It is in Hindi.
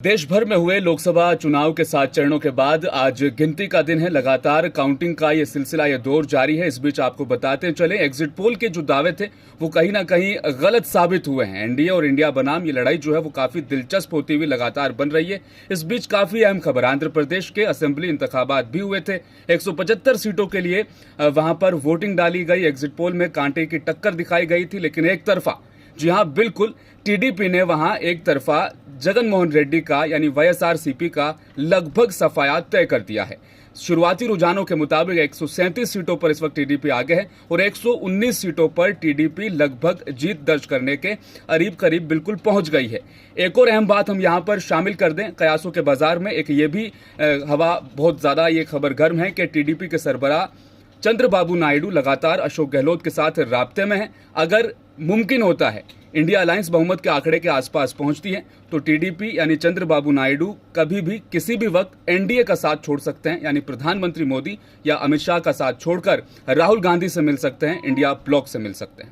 देश भर में हुए लोकसभा चुनाव के 7 चरणों के बाद आज गिनती का दिन है। लगातार काउंटिंग का ये सिलसिला, ये दौर जारी है। इस बीच आपको बताते चले, एग्जिट पोल के जो दावे थे वो कहीं ना कहीं गलत साबित हुए हैं। एनडीए और इंडिया बनाम ये लड़ाई जो है वो काफी दिलचस्प होती हुई लगातार बन रही है। इस बीच काफी अहम खबर, आंध्र प्रदेश के असेंबली इंतखाबात भी हुए थे। 175 सीटों के लिए वहां पर वोटिंग डाली गई। एग्जिट पोल में कांटे की टक्कर दिखाई गई थी, लेकिन एक तरफा, जी हां बिल्कुल, टीडीपी ने वहां एक तरफा जगनमोहन रेड्डी का यानी वाईएसआरसीपी का लगभग सफाया तय कर दिया है। शुरुआती रुझानों के मुताबिक 137 सीटों पर इस वक्त टीडीपी आगे है और 119 सीटों पर टीडीपी लगभग जीत दर्ज करने के करीब बिल्कुल पहुंच गई है। एक और अहम बात हम यहां पर शामिल कर दें, कयासों के बाजार में एक ये भी हवा बहुत ज्यादा ये खबर गर्म है कि टीडीपी के सरबराह चंद्रबाबू नायडू लगातार अशोक गहलोत के साथ राब्ते में हैं। अगर मुमकिन होता है इंडिया अलायंस बहुमत के आंकड़े के आसपास पहुंचती है तो टीडीपी यानी चंद्रबाबू नायडू कभी भी किसी भी वक्त एनडीए का साथ छोड़ सकते हैं, यानी प्रधानमंत्री मोदी या अमित शाह का साथ छोड़कर राहुल गांधी से मिल सकते हैं, इंडिया ब्लॉक से मिल सकते हैं।